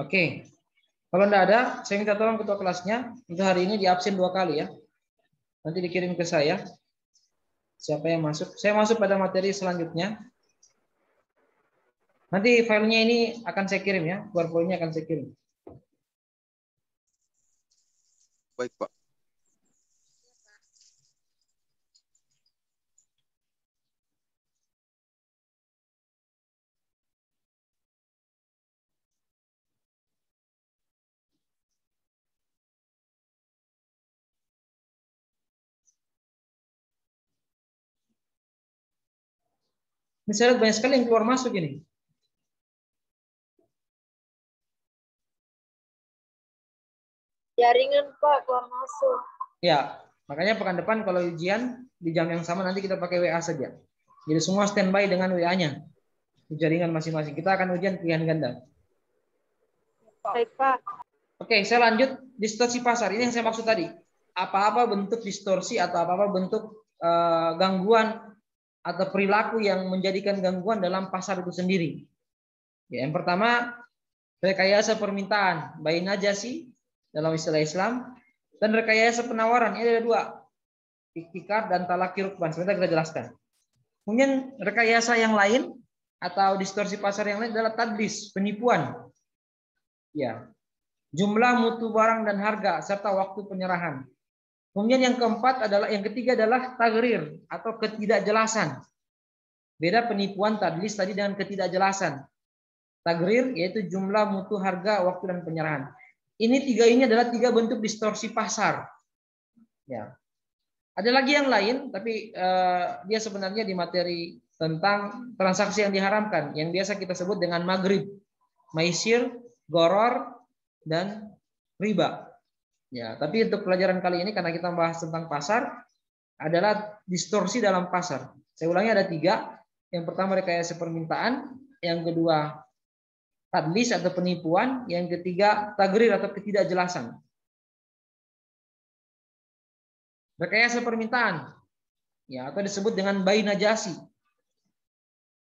Oke. Kalau enggak ada, saya minta tolong ketua kelasnya untuk hari ini diabsen 2 kali ya. Nanti dikirim ke saya. Siapa yang masuk? Saya masuk pada materi selanjutnya. Nanti filenya ini akan saya kirim ya. PowerPoint-nya akan saya kirim. Baik, Pak. Ini saya lihat banyak sekali yang keluar masuk ini. Jaringan Pak keluar masuk. Ya, makanya pekan depan kalau ujian di jam yang sama nanti kita pakai WA saja. Jadi semua standby dengan WA-nya. Di jaringan masing-masing. Kita akan ujian pilihan ganda. Baik Pak. Oke, saya lanjut distorsi pasar. Ini yang saya maksud tadi. Apa-apa bentuk distorsi atau apa-apa bentuk gangguan atau perilaku yang menjadikan gangguan dalam pasar itu sendiri. Ya, yang pertama, rekayasa permintaan, bayi najasi dalam istilah Islam, dan rekayasa penawaran. Ini ada 2, iktikar dan talaki rukban. Sebentar kita jelaskan. Kemudian rekayasa yang lain atau distorsi pasar yang lain adalah tadlis, penipuan. Ya, jumlah mutu barang dan harga serta waktu penyerahan. Kemudian yang ketiga adalah tagrir atau ketidakjelasan. Beda penipuan tadlis tadi dengan ketidakjelasan. Tagrir yaitu jumlah, mutu, harga, waktu dan penyerahan. Ini adalah 3 bentuk distorsi pasar. Ya. Ada lagi yang lain, tapi dia sebenarnya di materi tentang transaksi yang diharamkan, yang biasa kita sebut dengan maghrib, maisir, goror, dan riba. Ya, tapi untuk pelajaran kali ini karena kita membahas tentang pasar adalah distorsi dalam pasar. Saya ulangi ada 3. Yang pertama rekayasa permintaan, yang kedua tadlis atau penipuan, yang ketiga tagrir atau ketidakjelasan. Rekayasa permintaan, ya atau disebut dengan bayi najasi.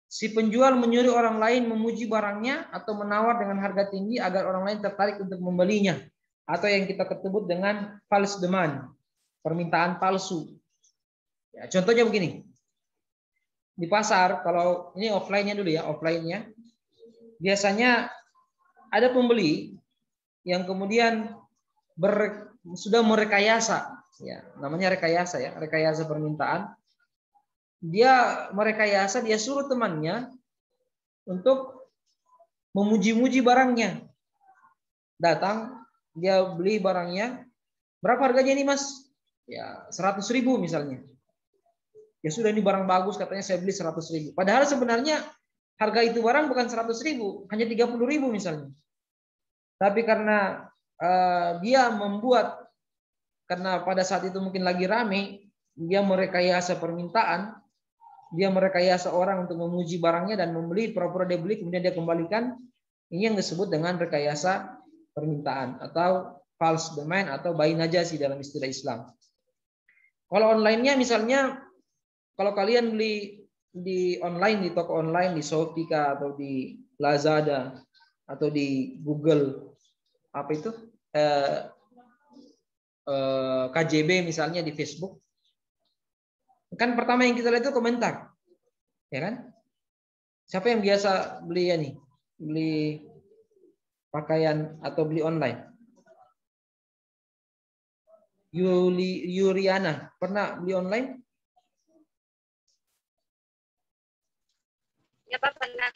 Si penjual menyuruh orang lain memuji barangnya atau menawar dengan harga tinggi agar orang lain tertarik untuk membelinya. Atau yang kita sebut dengan false demand, permintaan palsu. Ya, contohnya begini, di pasar, kalau ini offline-nya dulu ya, offline-nya, biasanya ada pembeli yang kemudian sudah merekayasa, ya namanya rekayasa ya, rekayasa permintaan. Dia merekayasa, dia suruh temannya untuk memuji-muji barangnya. Datang, dia beli barangnya, berapa harganya ini mas? Ya 100.000 misalnya. Ya sudah ini barang bagus, katanya saya beli 100.000. Padahal sebenarnya harga itu barang bukan 100.000, hanya 30.000 misalnya. Tapi karena dia membuat, karena pada saat itu mungkin lagi rame, dia merekayasa permintaan, dia merekayasa orang untuk memuji barangnya dan membeli, pura-pura dia beli, kemudian dia kembalikan. Ini yang disebut dengan rekayasa permintaan atau false demand atau bayi najasi dalam istilah Islam. Kalau online-nya misalnya, kalau kalian beli di online, di toko online, di Shopee atau di Lazada atau di Google, apa itu KJB misalnya di Facebook, kan pertama yang kita lihat itu komentar, ya kan? Siapa yang biasa beli ya nih, beli pakaian atau beli online? Yuriana pernah beli online? Ya Pak, pernah.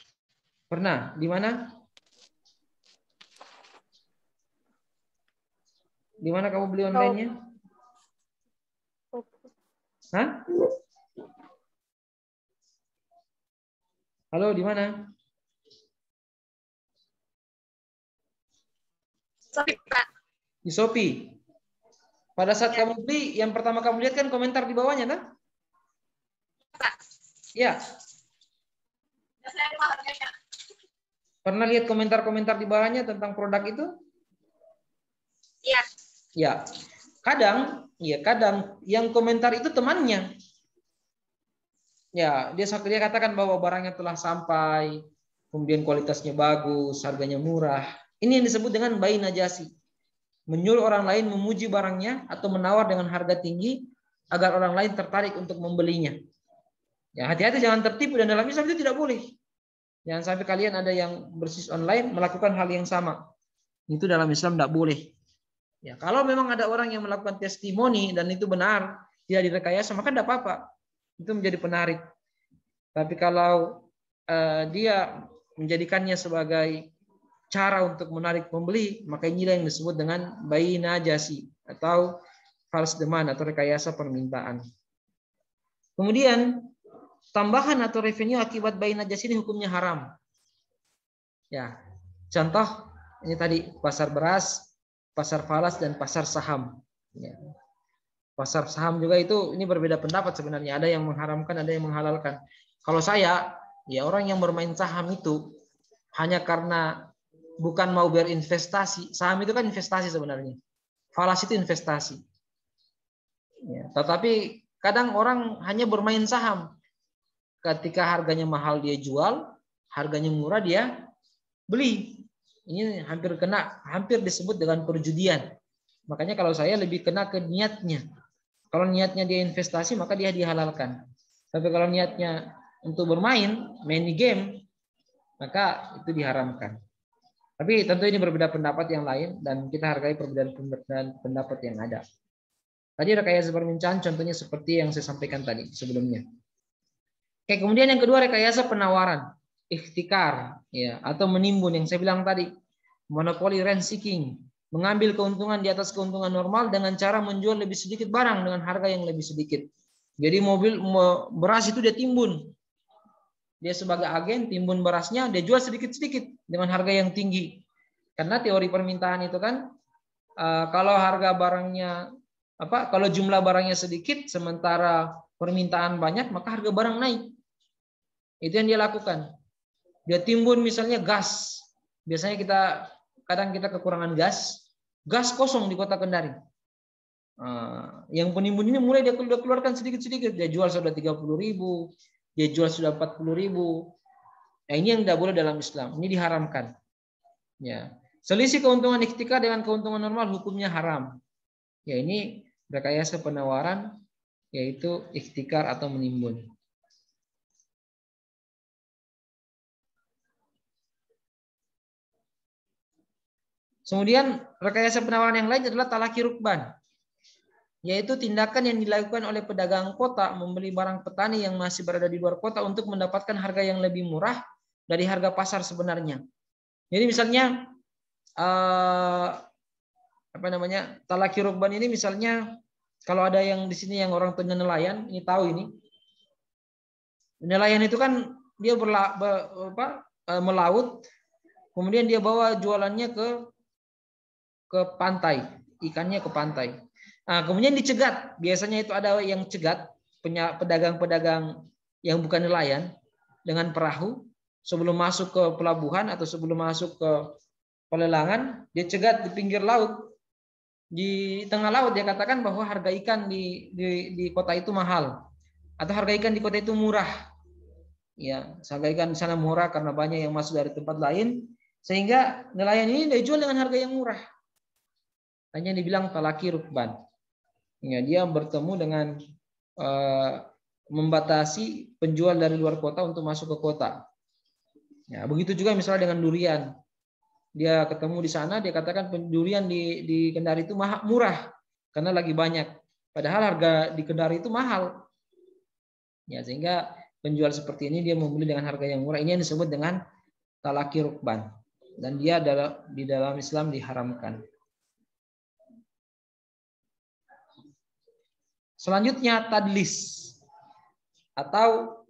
Pernah. Di mana? Di mana kamu beli online-nya? Hah? Halo, di mana? Shopee, Pak. Di Shopee. Pada saat kamu beli, yang pertama kamu lihat kan komentar di bawahnya kan? Pak. Ya. Pernah lihat komentar-komentar di bawahnya tentang produk itu? Iya. Ya. Kadang yang komentar itu temannya. Ya, dia katakan bahwa barangnya telah sampai, kemudian kualitasnya bagus, harganya murah. Ini yang disebut dengan bai najasi. Menyuruh orang lain memuji barangnya atau menawar dengan harga tinggi agar orang lain tertarik untuk membelinya. Ya, hati-hati jangan tertipu, dan dalam Islam itu tidak boleh. Jangan sampai kalian ada yang berbisnis online melakukan hal yang sama. Itu dalam Islam tidak boleh. Ya, kalau memang ada orang yang melakukan testimoni dan itu benar, tidak direkayasa, maka tidak apa-apa. Itu menjadi penarik. Tapi kalau dia menjadikannya sebagai cara untuk menarik pembeli, maka inilah yang disebut dengan bai najasi atau false demand atau rekayasa permintaan. Kemudian tambahan atau revenue akibat bai najasi ini hukumnya haram. Ya, contoh ini tadi pasar beras, pasar falas, dan pasar saham. Ya. Pasar saham juga ini berbeda pendapat sebenarnya. Ada yang mengharamkan, ada yang menghalalkan. Kalau saya, ya orang yang bermain saham itu hanya karena bukan mau berinvestasi. Saham itu kan investasi sebenarnya. Falas itu investasi. Ya, tetapi kadang orang hanya bermain saham. Ketika harganya mahal dia jual, harganya murah dia beli. Ini hampir disebut dengan perjudian. Makanya kalau saya lebih kena ke niatnya. Kalau niatnya dia investasi, maka dia dihalalkan. Tapi kalau niatnya untuk bermain, main game, maka itu diharamkan. Tapi tentu ini berbeda pendapat yang lain dan kita hargai perbedaan pendapat yang ada. Tadi rekayasa permintaan contohnya seperti yang saya sampaikan tadi sebelumnya. Oke, kemudian yang kedua rekayasa penawaran, ikhtikar, ya, atau menimbun yang saya bilang tadi, monopoli rent seeking, mengambil keuntungan di atas keuntungan normal dengan cara menjual lebih sedikit barang dengan harga yang lebih sedikit. Jadi beras itu dia timbun. Dia sebagai agen timbun berasnya, dia jual sedikit-sedikit dengan harga yang tinggi. Karena teori permintaan itu kan kalau harga barangnya kalau jumlah barangnya sedikit sementara permintaan banyak, maka harga barang naik. Itu yang dia lakukan. Dia timbun misalnya gas. Biasanya kadang kita kekurangan gas kosong di kota Kendari. Yang penimbun ini mulai dia keluarkan sedikit-sedikit, dia jual sudah 30.000, dia jual sudah 40.000. Nah, ini yang tidak boleh dalam Islam. Ini diharamkan. Ya. Selisih keuntungan ikhtikar dengan keuntungan normal hukumnya haram. Ya, ini rekayasa penawaran, yaitu ikhtikar atau menimbun. Kemudian rekayasa penawaran yang lain adalah talaki rukban, yaitu tindakan yang dilakukan oleh pedagang kota membeli barang petani yang masih berada di luar kota untuk mendapatkan harga yang lebih murah dari harga pasar sebenarnya. Jadi misalnya talaki rukban ini misalnya kalau ada yang di sini yang orang tengah nelayan, ini tahu ini. Nelayan itu kan dia melaut, kemudian dia bawa jualannya ke pantai, ikannya ke pantai. Nah, kemudian dicegat. Biasanya itu ada yang cegat, pedagang-pedagang yang bukan nelayan dengan perahu sebelum masuk ke pelabuhan atau sebelum masuk ke pelelangan, dia cegat di pinggir laut. Di tengah laut dia katakan bahwa harga ikan di kota itu mahal atau harga ikan di kota itu murah. Ya, harga ikan di sana murah karena banyak yang masuk dari tempat lain, sehingga nelayan ini dia jual dengan harga yang murah. Hanya dibilang talaki rukban. Ya, dia bertemu dengan membatasi penjual dari luar kota untuk masuk ke kota. Ya, begitu juga misalnya dengan durian. Dia ketemu di sana, dia katakan durian di Kendari itu murah karena lagi banyak. Padahal harga di Kendari itu mahal. Ya, sehingga penjual seperti ini dia membeli dengan harga yang murah. Ini yang disebut dengan talaki rukban. Dan dia di dalam Islam diharamkan. Selanjutnya tadlis atau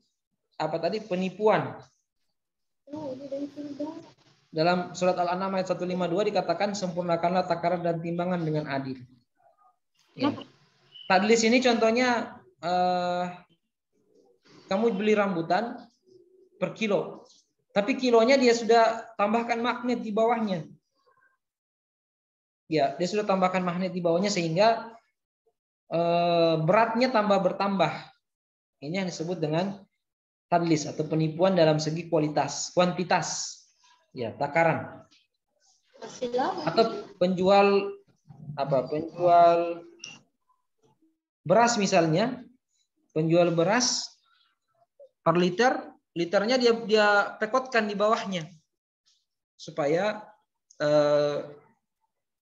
penipuan. Dalam surat Al-An'am ayat 152 dikatakan sempurnakanlah takaran dan timbangan dengan adil. Ya. Tadlis ini contohnya kamu beli rambutan per kilo, tapi kilonya dia sudah tambahkan magnet di bawahnya. Ya, dia sudah tambahkan magnet di bawahnya sehingga beratnya bertambah. Ini yang disebut dengan tadlis atau penipuan dalam segi kuantitas. Ya, takaran. Atau penjual beras misalnya, penjual beras per liternya dia pekotkan di bawahnya supaya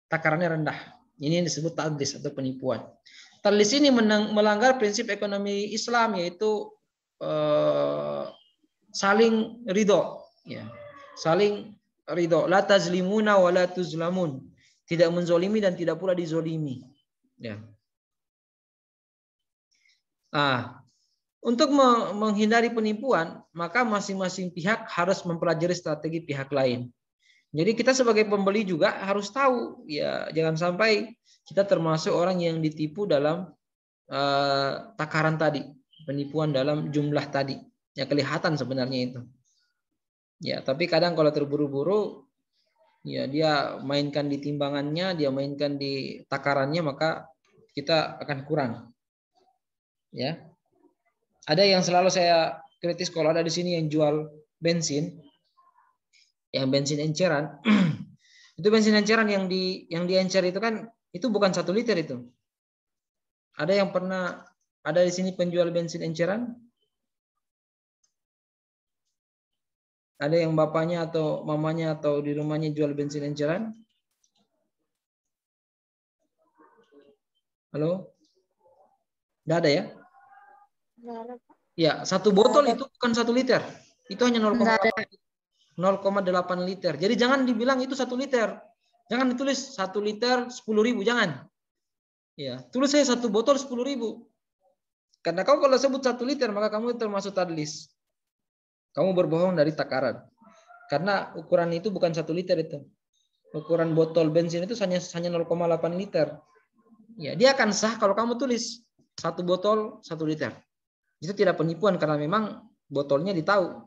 takarannya rendah. Ini yang disebut tadlis atau penipuan. Tadlis ini melanggar prinsip ekonomi Islam, yaitu saling ridho, ya. Saling ridho. La tazlimuna wa la tuzlamun. Tidak menzolimi dan tidak pula dizolimi. Ya. Untuk menghindari penipuan, maka masing-masing pihak harus mempelajari strategi pihak lain. Jadi kita sebagai pembeli juga harus tahu, ya, jangan sampai kita termasuk orang yang ditipu dalam takaran tadi, penipuan dalam jumlah tadi. Ya, kelihatan sebenarnya itu. Ya, tapi kadang kalau terburu-buru, ya dia mainkan di timbangannya, dia mainkan di takarannya, maka kita akan kurang. Ya. Ada yang selalu saya kritis kalau ada di sini yang jual bensin, yang bensin enceran. Itu bensin enceran yang diencer itu kan, itu bukan 1 liter itu. Ada yang pernah ada di sini penjual bensin enceran? Ada yang bapaknya atau mamanya atau di rumahnya jual bensin enceran? Halo? Nggak ada ya? Ya, 1 botol itu bukan 1 liter. Itu hanya 0,8 liter. Jadi jangan dibilang itu 1 liter. Jangan ditulis 1 liter 10.000, jangan. Ya, tulis saya 1 botol 10.000. Karena kau kalau sebut 1 liter maka kamu termasuk tadlis. Kamu berbohong dari takaran. Karena ukuran itu bukan 1 liter itu. Ukuran botol bensin itu hanya 0,8 liter. Ya, dia akan sah kalau kamu tulis 1 botol 1 liter. Itu tidak penipuan karena memang botolnya ditahu.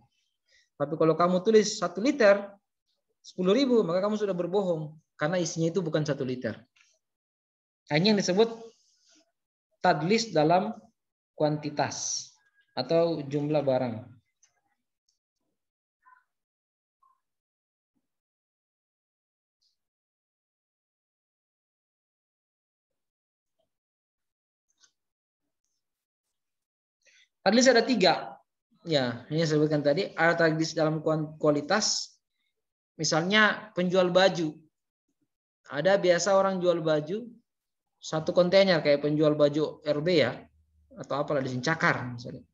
Tapi kalau kamu tulis 1 liter 10.000, maka kamu sudah berbohong karena isinya itu bukan 1 liter. Ini yang disebut tadlis dalam kuantitas atau jumlah barang. Tadlis ada 3. Ya, ini saya sebutkan tadi. Ada tadlis dalam kualitas. Misalnya penjual baju. Ada biasa orang jual baju 1 kontainer kayak penjual baju RB ya, atau apalah di sini Cakar misalnya.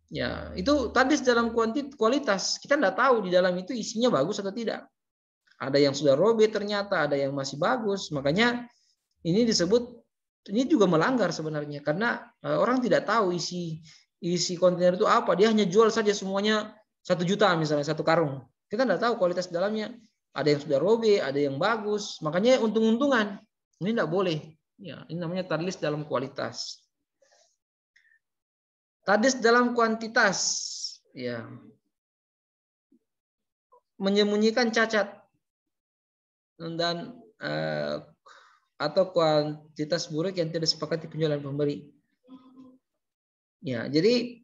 Ya, itu tadlis dalam kualitas. Kita tidak tahu di dalam itu isinya bagus atau tidak. Ada yang sudah robek ternyata, ada yang masih bagus. Makanya ini disebut, ini juga melanggar sebenarnya karena orang tidak tahu isi kontainer itu apa. Dia hanya jual saja semuanya 1 juta misalnya 1 karung. Kita tidak tahu kualitas dalamnya. Ada yang sudah robek, ada yang bagus. Makanya untung-untungan. Ini tidak boleh. Ya, ini namanya tadlis dalam kualitas. Tadlis dalam kuantitas. Ya. Menyembunyikan cacat dan atau kuantitas buruk yang tidak disepakati penjual dan pembeli. Ya, jadi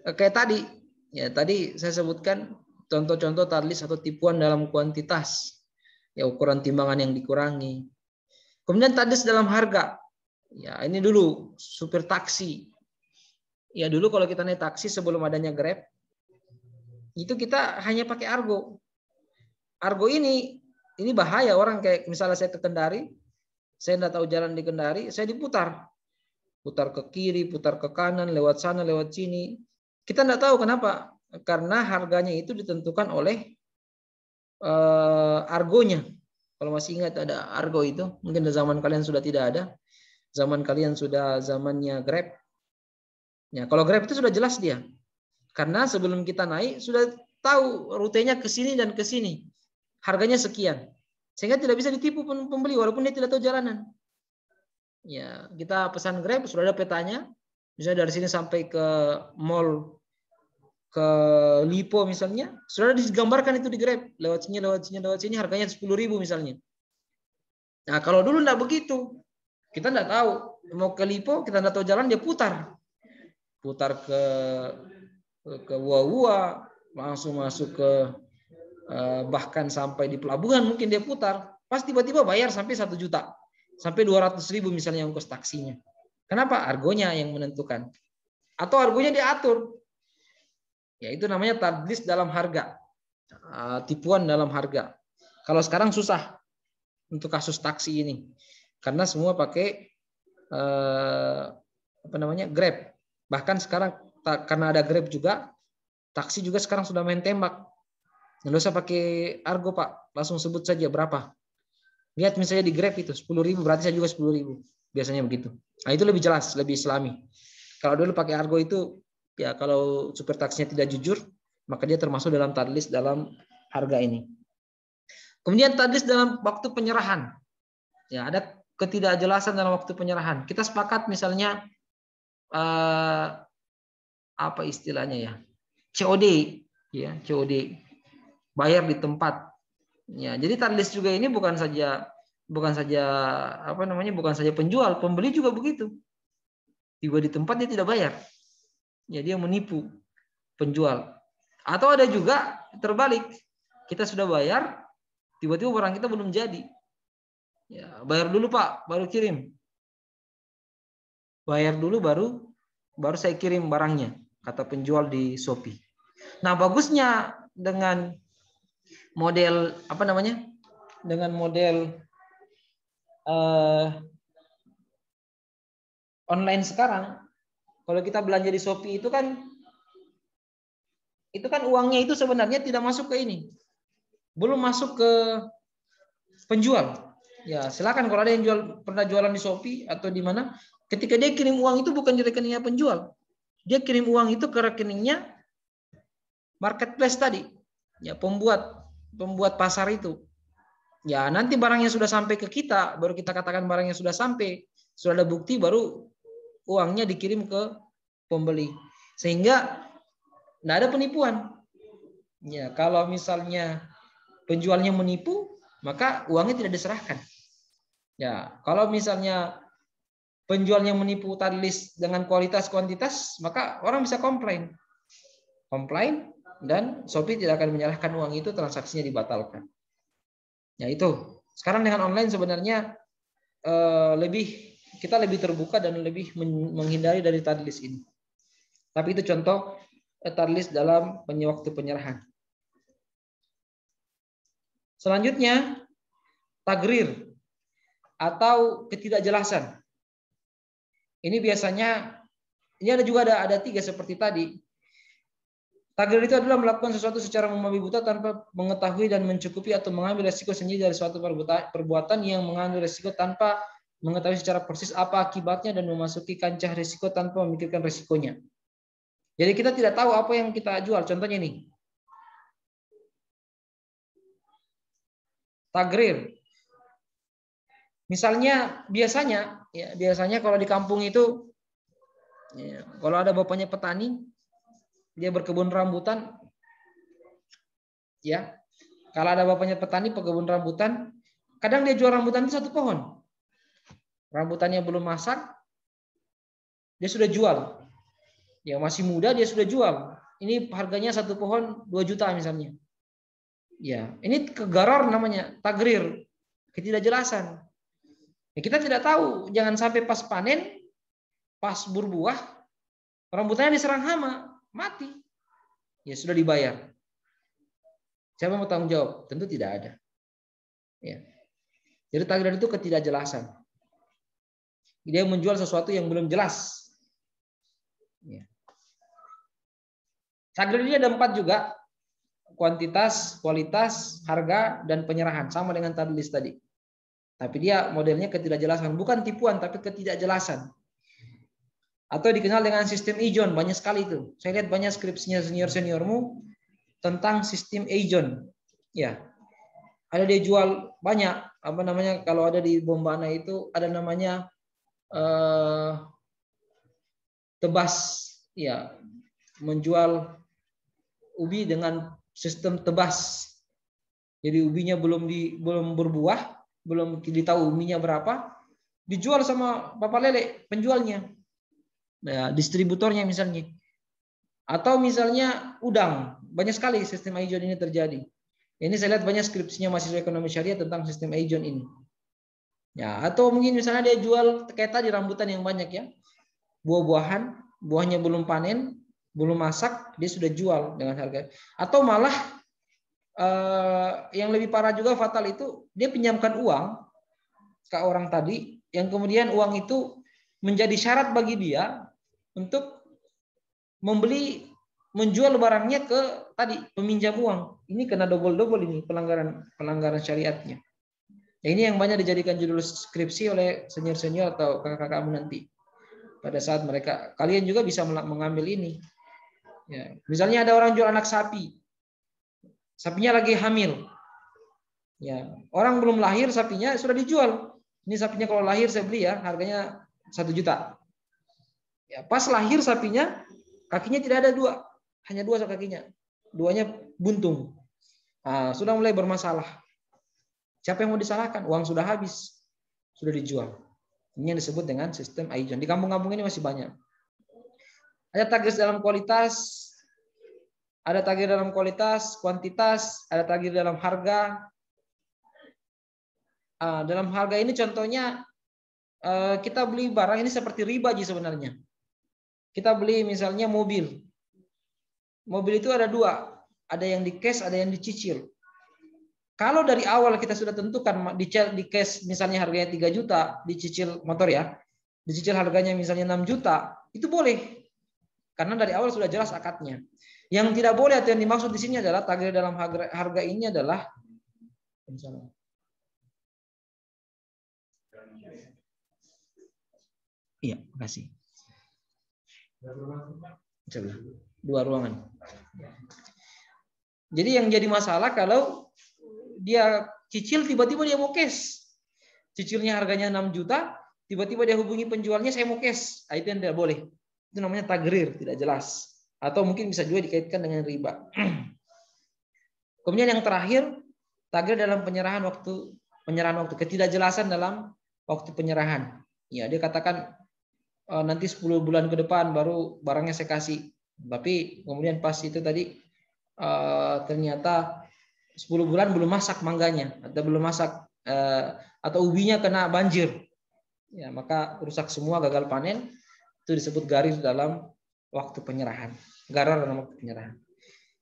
kayak tadi, ya tadi saya sebutkan contoh-contoh tadlis atau tipuan dalam kuantitas. Ya, ukuran timbangan yang dikurangi. Kemudian tadlis dalam harga. Ya, ini dulu supir taksi. Ya, dulu kalau kita naik taksi sebelum adanya Grab, itu kita hanya pakai Argo. Argo ini bahaya orang, kayak misalnya saya ke Kendari, saya tidak tahu jalan di Kendari, saya diputar. Putar ke kiri, putar ke kanan, lewat sana, lewat sini. Kita tidak tahu kenapa. Karena harganya itu ditentukan oleh Argonya. Kalau masih ingat ada Argo itu, mungkin zaman kalian sudah tidak ada. Zaman kalian sudah zamannya Grab. Ya, kalau Grab itu sudah jelas dia. Karena sebelum kita naik sudah tahu rutenya ke sini dan ke sini. Harganya sekian. Sehingga tidak bisa ditipu pembeli walaupun dia tidak tahu jalanan. Ya, kita pesan Grab sudah ada petanya. Misalnya dari sini sampai ke mall, ke Lipo misalnya, sudah digambarkan itu di Grab. Lewat sini, harganya 10.000 misalnya. Nah, kalau dulu tidak begitu. Kita tidak tahu. Mau ke Lipo, kita tidak tahu jalan, dia putar. Putar ke Wua, langsung masuk ke bahkan sampai di pelabuhan mungkin dia putar, pas tiba-tiba bayar sampai 1 juta, sampai 200.000 misalnya ongkos taksinya. Kenapa? Argonya yang menentukan. Atau argonya diatur. Ya itu namanya tadlis dalam harga, tipuan dalam harga. Kalau sekarang susah untuk kasus taksi ini, karena semua pakai Grab. Bahkan sekarang karena ada Grab juga, taksi juga sekarang sudah main tembak. Nggak usah pakai argo Pak, langsung sebut saja berapa. Lihat misalnya di Grab itu 10.000, berarti saya juga 10.000. Biasanya begitu. Nah itu lebih jelas, lebih islami. Kalau dulu pakai argo itu, ya kalau supir taksinya tidak jujur, maka dia termasuk dalam tadlis dalam harga ini. Kemudian tadlis dalam waktu penyerahan. Ya ada ketidakjelasan dalam waktu penyerahan. Kita sepakat misalnya apa istilahnya ya, COD, ya COD, bayar di tempat. Ya, jadi tadlis juga ini bukan saja penjual, pembeli juga begitu. Tiba di tempat dia tidak bayar, ya dia menipu penjual. Atau ada juga terbalik, kita sudah bayar, tiba-tiba barang kita belum jadi. Ya, bayar dulu Pak, baru kirim. Bayar dulu baru saya kirim barangnya, kata penjual di Shopee. Nah, bagusnya dengan model dengan model online sekarang, kalau kita belanja di Shopee itu kan uangnya itu sebenarnya tidak masuk ke ini, belum masuk ke penjual. Ya silakan kalau ada yang pernah jualan di Shopee atau di mana, ketika dia kirim uang itu bukan di rekeningnya penjual, dia kirim uang itu ke rekeningnya marketplace tadi, ya pembuat pasar itu. Ya nanti barangnya sudah sampai ke kita, baru kita katakan barangnya sudah sampai, sudah ada bukti, baru uangnya dikirim ke pembeli, sehingga tidak ada penipuan. Ya kalau misalnya penjualnya menipu, maka uangnya tidak diserahkan. Ya kalau misalnya penjualnya menipu tadlis dengan kualitas kuantitas, maka orang bisa komplain, dan Shopee tidak akan menyalahkan uang itu, transaksinya dibatalkan. Ya itu. Sekarang dengan online sebenarnya kita lebih terbuka dan lebih menghindari dari tadlis ini. Tapi itu contoh tadlis dalam waktu penyerahan. Selanjutnya tagrir atau ketidakjelasan. Ini biasanya ada 3 seperti tadi. Tagrir itu adalah melakukan sesuatu secara membabi buta tanpa mengetahui dan mencukupi atau mengambil resiko sendiri dari suatu perbuatan yang mengambil resiko tanpa mengetahui secara persis apa akibatnya dan memasuki kancah resiko tanpa memikirkan resikonya. Jadi kita tidak tahu apa yang kita jual. Contohnya nih. Tagrir. Misalnya biasanya kalau di kampung itu, ya, kalau ada bapaknya petani, dia berkebun rambutan, ya. Kalau ada bapaknya petani pekebun rambutan, kadang dia jual rambutan itu 1 pohon. Rambutannya belum masak, dia sudah jual. Ya masih muda dia sudah jual. Ini harganya 1 pohon 2 juta misalnya. Ya, ini kegarar namanya, tagrir, ketidakjelasan. Ya, kita tidak tahu, jangan sampai pas panen, pas berbuah, rambutannya diserang hama, mati. Ya sudah dibayar. Siapa mau tanggung jawab? Tentu tidak ada. Ya. Jadi tagrir itu ketidakjelasan. Dia menjual sesuatu yang belum jelas. Ya. Tagrir ini ada 4 juga. Kuantitas, kualitas, harga, dan penyerahan. Sama dengan tadlis tadi. Tapi dia modelnya ketidakjelasan. Bukan tipuan, tapi ketidakjelasan. Atau dikenal dengan sistem ijon. Banyak sekali itu. Saya lihat banyak skripsinya senior-seniormu tentang sistem ijon. Ya. Ada dia jual banyak. Kalau ada di Bombana itu ada namanya tebas. Ya. Menjual ubi dengan sistem tebas. Jadi ubinya belum berbuah, belum ditahu ubinya berapa, dijual sama Bapak Lele penjualnya. Nah, distributornya misalnya. Atau misalnya udang, banyak sekali sistem ijon ini terjadi. Ini saya lihat banyak skripsinya mahasiswa ekonomi syariah tentang sistem agent ini. Ya, atau mungkin misalnya dia jual kayak tadi rambutan yang banyak ya. Buah-buahan, buahnya belum panen, belum masak, dia sudah jual dengan harga. Atau malah yang lebih parah juga fatal itu dia pinjamkan uang ke orang tadi yang kemudian uang itu menjadi syarat bagi dia untuk menjual barangnya ke tadi peminjam uang. Ini kena double-double ini pelanggaran syariatnya. Ya, ini yang banyak dijadikan judul skripsi oleh senior-senior atau kakak-kakakmu nanti. Pada saat kalian juga bisa mengambil ini. Ya, misalnya ada orang jual anak sapi. Sapinya lagi hamil. Ya, orang belum lahir sapinya sudah dijual. Ini sapinya kalau lahir saya beli ya, harganya 1 juta. Ya, pas lahir sapinya kakinya tidak ada 2, hanya 2 kakinya. 2-nya buntung. Nah, sudah mulai bermasalah. Siapa yang mau disalahkan? Uang sudah habis, sudah dijual. Ini yang disebut dengan sistem agent. Di kampung-kampung ini masih banyak. Ada target dalam kualitas, ada target dalam kualitas, kuantitas, ada target dalam harga. Dalam harga ini contohnya kita beli barang ini seperti riba aja sebenarnya. Kita beli misalnya mobil. Mobil itu ada 2, ada yang di cash, ada yang dicicil. Kalau dari awal kita sudah tentukan di cash misalnya harganya 3 juta, dicicil motor ya, dicicil harganya misalnya 6 juta, itu boleh. Karena dari awal sudah jelas akadnya. Yang tidak boleh atau yang dimaksud di sini adalah target dalam harga ini adalah iya, makasih. 2 ruangan. Jadi yang jadi masalah kalau dia cicil tiba-tiba dia mau cash. Cicilnya harganya 6 juta, tiba-tiba dia hubungi penjualnya saya mau cash. Itu yang tidak boleh. Itu namanya tagrir, tidak jelas. Atau mungkin bisa juga dikaitkan dengan riba. Kemudian yang terakhir, tagrir dalam penyerahan waktu, ketidakjelasan dalam waktu penyerahan. Ya, dia katakan nanti 10 bulan ke depan baru barangnya saya kasih. Tapi kemudian pas itu tadi ternyata 10 bulan belum masak mangganya atau belum masak atau ubinya kena banjir. Ya, maka rusak semua, gagal panen. Itu disebut garir dalam waktu penyerahan. Garar dalam waktu penyerahan.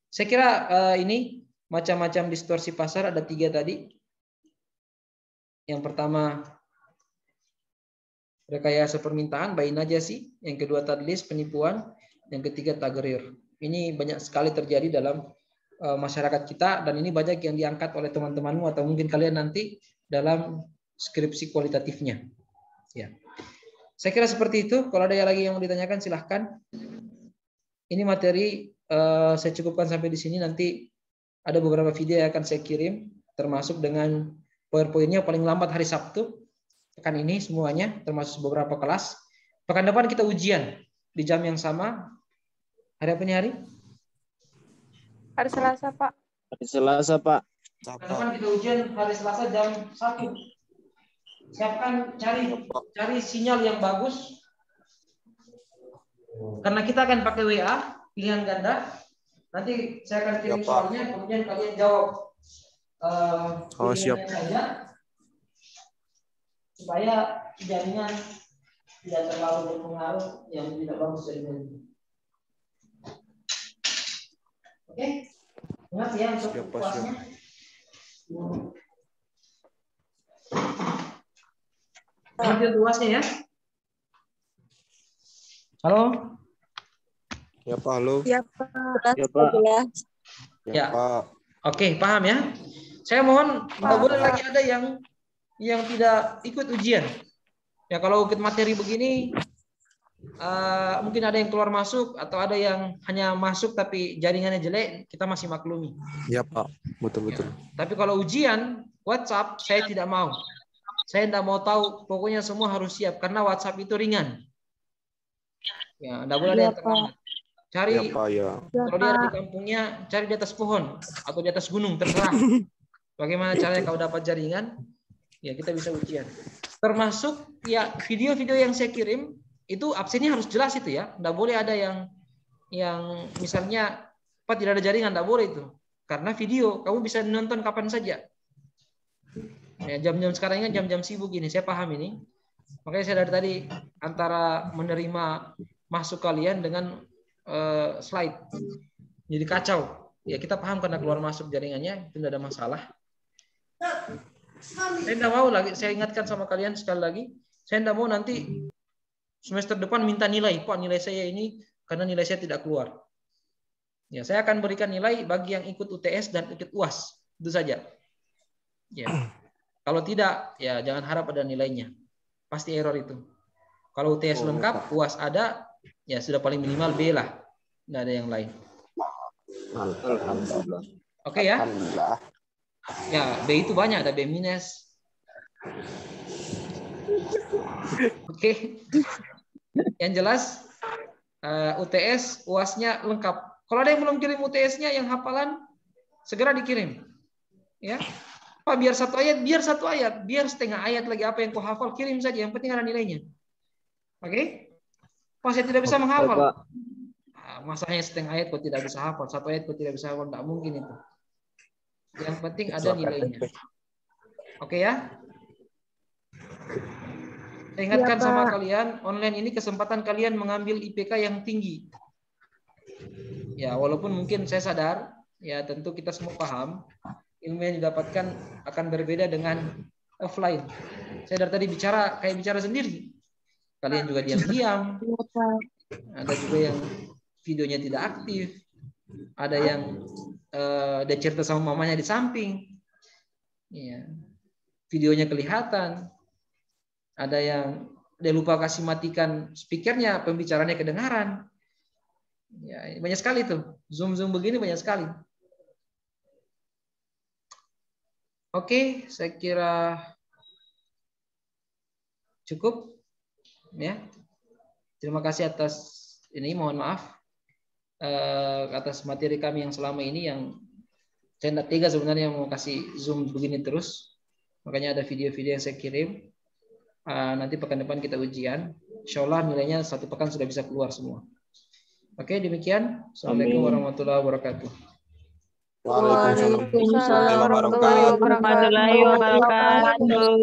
Saya kira ini macam-macam distorsi pasar ada 3 tadi. Yang pertama rekayasa permintaan, bayi najasi. Yang kedua tadlis, penipuan. Yang ketiga tagrir. Ini banyak sekali terjadi dalam masyarakat kita dan ini banyak yang diangkat oleh teman-temanmu atau mungkin kalian nanti dalam skripsi kualitatifnya. Ya. Saya kira seperti itu. Kalau ada lagi yang mau ditanyakan silahkan. Ini materi saya cukupkan sampai di sini. Nanti ada beberapa video yang akan saya kirim termasuk dengan PowerPoint-nya paling lambat hari Sabtu. Pekan ini semuanya termasuk beberapa kelas. Pekan depan kita ujian di jam yang sama. Hari apa ini hari? Hari Selasa, Pak. Hari Selasa, Pak. Pekan depan kita ujian hari Selasa jam 1. Siapkan cari sinyal yang bagus. Karena kita akan pakai WA pilihan ganda. Nanti saya akan kirim soalnya, kemudian kalian jawab siap. saja supaya jaringan tidak terlalu berpengaruh yang tidak bagus dari ini. Oke, ingat ya untuk kelasnya. Hampir luasnya ya. Halo. Ya Pak, halo. Ya, Pak. Ya, Pak. Ya. Pak. Oke, paham ya. Saya mohon nggak boleh lagi ada yang tidak ikut ujian. Ya kalau ikut materi begini mungkin ada yang keluar masuk atau ada yang hanya masuk tapi jaringannya jelek, kita masih maklumi. Ya Pak, betul-betul. Ya. Tapi kalau ujian WhatsApp saya tidak mau. Saya tidak mau tahu, pokoknya semua harus siap karena WhatsApp itu ringan. Ya, tidak boleh ada yang terlambat. Cari Ya Pak, ya. kalau dia ada di kampungnya, cari di atas pohon atau di atas gunung, terserah. Bagaimana caranya kau dapat jaringan? Ya kita bisa ujian. Termasuk ya video-video yang saya kirim itu absennya harus jelas itu ya. Tidak boleh ada yang misalnya tidak ada jaringan, tidak boleh itu. karena video kamu bisa nonton kapan saja. Ya, jam-jam sekarang ini jam-jam sibuk ini, saya paham ini. Makanya saya dari tadi antara menerima masuk kalian dengan slide, jadi kacau. Ya kita paham karena keluar masuk jaringannya itu tidak ada masalah. Saya tidak mau lagi, saya ingatkan sama kalian sekali lagi, saya tidak mau nanti semester depan minta nilai, Pak nilai saya ini karena nilai saya tidak keluar. Ya saya akan berikan nilai bagi yang ikut UTS dan ikut UAS, itu saja. Ya. Kalau tidak, ya jangan harap ada nilainya. Pasti error itu. Kalau UTS lengkap, UAS ada, ya sudah paling minimal B lah. Nggak ada yang lain. Alhamdulillah. Oke ya? Alhamdulillah. Ya, B itu banyak, ada B minus. Oke. Yang jelas, UTS, UAS-nya lengkap. Kalau ada yang belum kirim UTS-nya, yang hafalan, segera dikirim. Ya. Pak, biar satu ayat, biar setengah ayat lagi apa yang kau hafal, kirim saja. Yang penting ada nilainya. Oke? Pak, saya tidak bisa menghafal. Masanya setengah ayat kau tidak bisa hafal, satu ayat kau tidak bisa hafal, tidak mungkin itu. Yang penting ada nilainya. Oke ya? Saya ingatkan sama kalian, online ini kesempatan kalian mengambil IPK yang tinggi. Ya, walaupun mungkin saya sadar, ya tentu kita semua paham, ilmu yang didapatkan akan berbeda dengan offline. Saya dari tadi kayak bicara sendiri. Kalian juga diam-diam. Ada juga yang videonya tidak aktif. Ada yang dia cerita sama mamanya di samping. Ya. Videonya kelihatan. Ada yang dia lupa kasih matikan speakernya, pembicaranya kedengaran. Ya, banyak sekali tuh. Zoom begini banyak sekali. Oke, saya kira cukup. Ya, terima kasih atas ini. Mohon maaf atas materi kami yang selama ini yang saya tidak tega sebenarnya mau kasih Zoom begini terus. Makanya ada video-video yang saya kirim. Nanti pekan depan kita ujian. Insya Allah nilainya 1 pekan sudah bisa keluar semua. Oke, demikian. Assalamualaikum warahmatullahi wabarakatuh. Waalaikumsalam Waalaikumsalam warahmatullahi wabarakatuh.